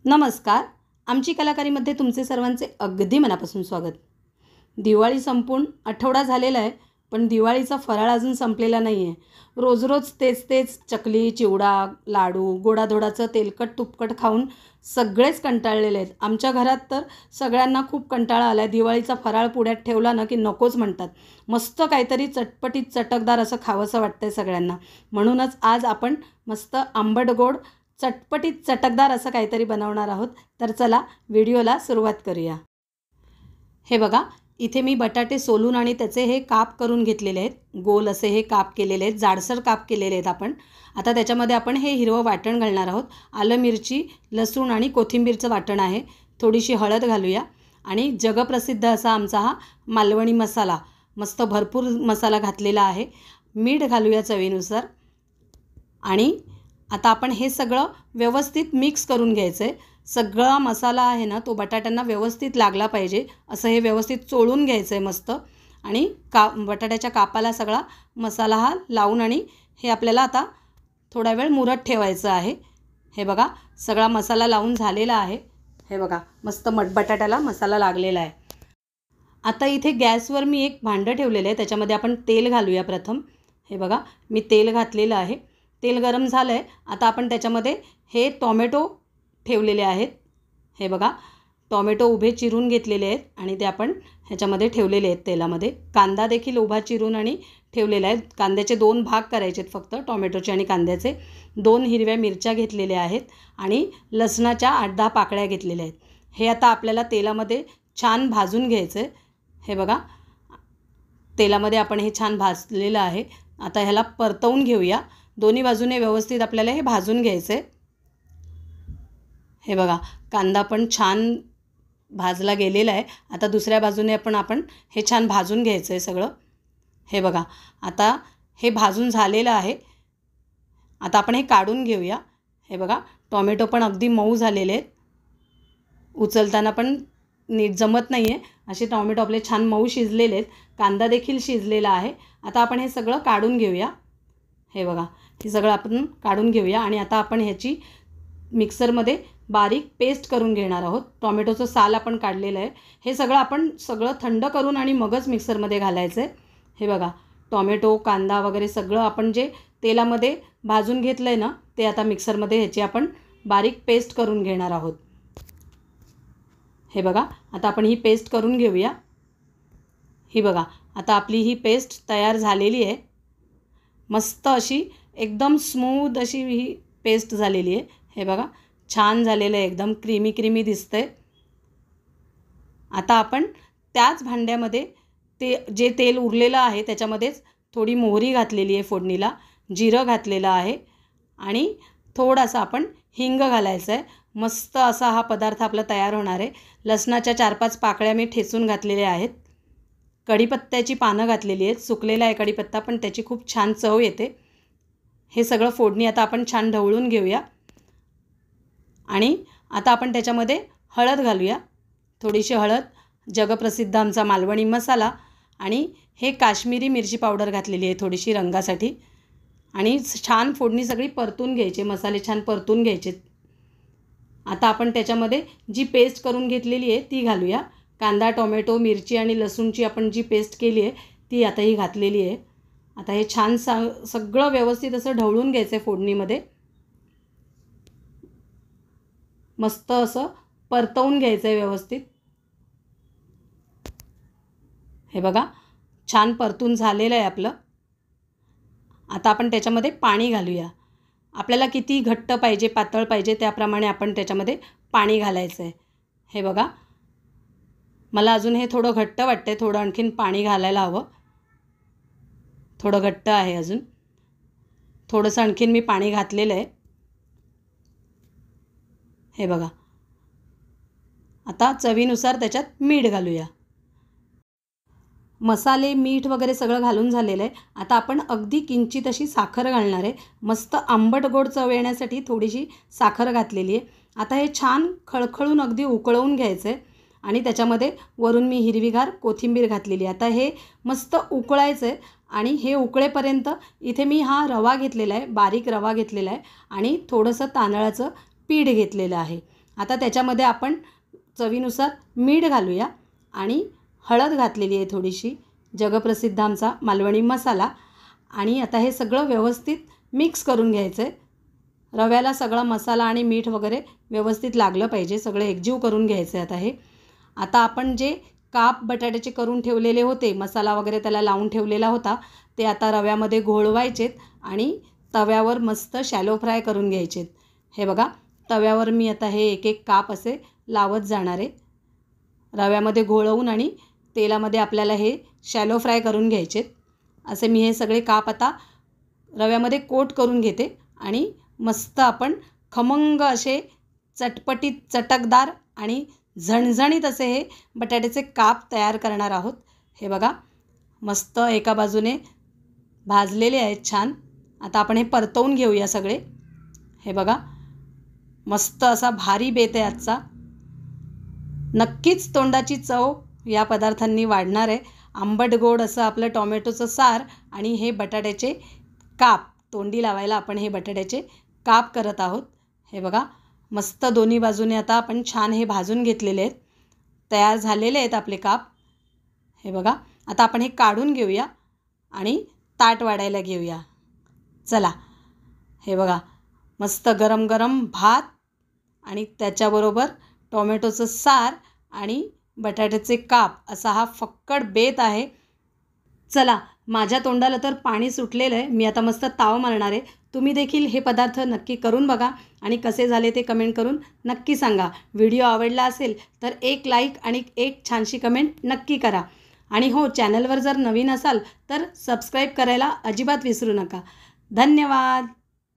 नमस्कार. आमची कलाकारीमध्ये तुमचे सर्वांचे अगदी मनापासून स्वागत. दिवाळी संपून आठवडा झालेला आहे, पण दिवाळीचा फराळ अजून संपलेला नाही आहे. रोज तेच तेच चकली, चिवडा, लाडू, गोडाधोडाचं तेलकट तुपकट खाऊन सगळेच कंटाळलेले आहेत. आमच्या घरात तर सगळ्यांना खूप कंटाळा आला आहे. दिवाळीचा फराळ पुढ्यात ठेवला ना की नकोच म्हणतात. मस्त काहीतरी चटपटीत चटकदार असं खावंसं वाटतं आहे सगळ्यांना. म्हणूनच आज आपण मस्त आंबट गोड चटपटीत चटकदार असं काहीतरी बनवणार आहोत. तर चला व्हिडिओला सुरुवात करूया. हे बघा, इथे मी बटाटे सोलून आणि त्याचे हे काप करून घेतलेले आहेत. गोल असे हे काप केलेले आहेत, जाडसर काप केलेले आहेत आपण. आता त्याच्यामध्ये आपण हे हिरवं वाटण घालणार आहोत. आलं, मिरची, लसूण आणि कोथिंबीरचं वाटण आहे. थोडीशी हळद घालूया आणि जगप्रसिद्ध असा आमचा हा मालवणी मसाला, मस्त भरपूर मसाला घातलेला आहे. मीठ घालूया चवीनुसार. आणि आता आपण हे सगळं व्यवस्थित मिक्स करून घ्यायचं आहे. सगळा मसाला आहे ना, तो बटाट्यांना व्यवस्थित लागला पाहिजे असं हे व्यवस्थित चोळून घ्यायचं आहे मस्त. आणि बटाट्याच्या कापाला सगळा मसाला हा लावून आणि हे आपल्याला आता थोडा वेळ मुरत ठेवायचं आहे. हे बघा, सगळा मसाला लावून झालेला आहे. हे बघा, मस्त बटाट्याला मसाला लागलेला आहे. आता इथे गॅसवर मी एक भांडं ठेवलेलं आहे, त्याच्यामध्ये आपण तेल घालूया प्रथम. हे बघा, मी तेल घातलेलं आहे. तेल गरम झालं आहे. आता आपण त्याच्यामध्ये हे टॉमॅटो ठेवलेले आहेत. हे बघा, टॉमॅटो उभे चिरून घेतलेले आहेत आणि ते आपण ह्याच्यामध्ये ठेवलेले आहेत तेलामध्ये. कांदा देखील उभा चिरून आणि ठेवलेला आहे. कांद्याचे 2 भाग करायचे आहेत फक्त, टॉमॅटोचे आणि कांद्याचे. 2 हिरव्या मिरच्या घेतलेल्या आहेत आणि लसणाच्या 8-10 पाकळ्या घेतलेल्या आहेत. हे आता आपल्याला तेलामध्ये छान भाजून घ्यायचं आहे. हे बघा, तेलामध्ये आपण हे छान भाजलेलं आहे. आता ह्याला परतवून घेऊया. दोन्ही बाजूने व्यवस्थित आपल्याला हे भाजून घ्यायचं आहे. हे बघा, कांदा पण छान भाजला गेलेला आहे. आता दुसऱ्या बाजूने आपण हे छान भाजून घ्यायचं आहे सगळं. हे बघा, आता हे भाजून झालेलं आहे. आता आपण हे काढून घेऊया. हे बघा, टॉमॅटो पण अगदी मऊ झालेले आहेत. उचलताना पण नीट जमत नाही आहे, असे टॉमॅटो आपले छान मऊ शिजलेले आहेत. कांदा देखील शिजलेला आहे. आता आपण हे सगळं काढून घेऊया. हे बघा, हे सगळं आपण काढून घेऊया आणि आता आपण ह्याची मिक्सरमध्ये बारीक पेस्ट करून घेणार आहोत. टॉमॅटोचं साल आपण काढलेलं आहे. हे सगळं आपण थंड करून आणि मगच मिक्सरमध्ये घालायचं आहे. हे बघा, टॉमॅटो, कांदा वगैरे सगळं आपण जे तेलामध्ये भाजून घेतलं आहे ना, ते आता मिक्सरमध्ये ह्याची आपण बारीक पेस्ट करून घेणार आहोत. हे बघा, आता आपण ही पेस्ट करून घेऊया. ही बघा, आता आपली ही पेस्ट तयार झालेली आहे. मस्त अशी एकदम स्मूथ अशी ही पेस्ट झालेली आहे. हे बघा, छान झालेलं आहे, एकदम क्रीमी दिसतं आहे. आता आपण त्याच भांड्यामध्ये जे तेल उरलेलं आहे त्याच्यामध्येच थोडी मोहरी घातलेली आहे फोडणीला, जिरं घातलेलं आहे आणि थोडासा आपण हिंग घालायचं आहे. मस्त असा हा पदार्थ आपला तयार होणार आहे. लसणाच्या 4-5 पाकळ्या मी ठेचून घातलेल्या आहेत. कढीपत्त्याची पानं घातलेली आहेत. सुकलेला आहे कढीपत्ता, पण त्याची खूप छान चव येते. हे सगळं फोडणी आता आपण छान ढवळून घेऊया. आणि आता आपण त्याच्यामध्ये हळद घालूया. थोडीशी हळद, जगप्रसिद्ध आमचा मालवणी मसाला आणि हे काश्मीरी मिरची पावडर घातलेली आहे थोडीशी रंगासाठी. आणि छान फोडणी सगळी परतून घ्यायची, मसाले छान परतून घ्यायचे. आता आपण त्याच्यामध्ये जी पेस्ट करून घेतलेली आहे ती घालूया. कांदा, टोमॅटो, मिरची आणि लसूणची आपण जी पेस्ट केली आहे ती आता ही घातलेली आहे. आता हे छान सगळं व्यवस्थित असं ढवळून घ्यायचं आहे फोडणीमध्ये. मस्त असं परतवून घ्यायचं आहे व्यवस्थित. हे बघा, छान परतून झालेलं आहे आपलं. आता आपण त्याच्यामध्ये पाणी घालूया. आपल्याला किती घट्ट पाहिजे, पातळ पाहिजे त्याप्रमाणे आपण त्याच्यामध्ये पाणी घालायचं आहे. हे बघा, मला अजून हे थोडं घट्ट वाटतं आहे, थोडं आणखीन पाणी घालायला हवं. थोडं घट्ट आहे अजून. थोडंसं आणखीन मी पाणी घातलेलं आहे. हे बघा, आता चवीनुसार त्याच्यात मीठ घालूया. मसाले, मीठ वगैरे सगळं घालून झालेलं आहे. आता आपण अगदी किंचित अशी साखर घालणार आहे. मस्त आंबट गोड चव येण्यासाठी थोडीशी साखर घातलेली आहे. आता हे छान खळखळून अगदी उकळवून घ्यायचं आहे आणि त्याच्यामध्ये वरून मी हिरवीगार कोथिंबीर घातलेली आहे. आता हे मस्त उकळायचं आहे आणि हे उकळेपर्यंत इथे मी हा रवा घेतलेला आहे, बारीक रवा घेतलेला आहे आणि थोडंसं तांदळाचं पीठ घेतलेलं आहे. आता त्याच्यामध्ये आपण चवीनुसार मीठ घालूया आणि हळद घातलेली आहे थोडीशी, जगप्रसिद्ध आमचा मालवणी मसाला. आणि आता हे सगळं व्यवस्थित मिक्स करून घ्यायचं आहे. रव्याला सगळा मसाला आणि मीठ वगैरे व्यवस्थित लागलं पाहिजे, सगळं एकजीव करून घ्यायचं आहे. आता आपण जे काप बटाट्याचे करून ठेवलेले होते, मसाला वगैरे त्याला लावून ठेवलेला होता, ते आता रव्यामध्ये घोळवायचेत आणि तव्यावर मस्त शॅलो फ्राय करून घ्यायचेत. हे बघा, तव्यावर मी आता हे एक एक काप असे लावत जाणार आहे. रव्यामध्ये घोळवून आणि तेलामध्ये आपल्याला हे शॅलो फ्राय करून घ्यायचेत. असे मी हे सगळे काप आता रव्यामध्ये कोट करून घेते आणि मस्त आपण खमंग असे चटपटीत, चटकदार आणि झणझणीत असे हे बटाट्याचे काप तयार करणार आहोत. हे बघा, मस्त एका बाजूने भाजलेले आहेत छान. आता आपण हे परतवून घेऊया सगळे. हे बघा, मस्त असा भारी बेत आहे आजचा. नक्कीच तोंडाची चव या पदार्थांनी वाढणार आहे. आंबट गोड असं आपलं टॉमॅटोचं सार आणि हे बटाट्याचे काप, तोंडी लावायला आपण हे बटाट्याचे काप करत आहोत. हे बघा, मस्त दोन्ही बाजूने आता आपण छान हे भाजून घेतलेले आहेत, तयार झालेले आहेत आपले काप. हे बघा, आता आपण हे काढून घेऊया आणि ताट वाढायला घेऊया. चला, हे बघा, मस्त गरम गरम भात आणि त्याच्याबरोबर टोमॅटोचं सार आणि बटाट्याचे काप असा हा फक्कड बेत आहे. चला, माझ्या तोंडाला तर पाणी सुटलेलं आहे. मी आता मस्त ताव मारणार आहे. तुम्ही देखील हे पदार्थ नक्की करून बघा आणि कसे झाले ते कमेंट करून नक्की सांगा. व्हिडिओ आवडला असेल तर एक लाईक आणि एक छानशी कमेंट नक्की करा. आणि हो, चॅनलवर जर नवीन असाल तर सबस्क्राईब करायला अजिबात विसरू नका. धन्यवाद.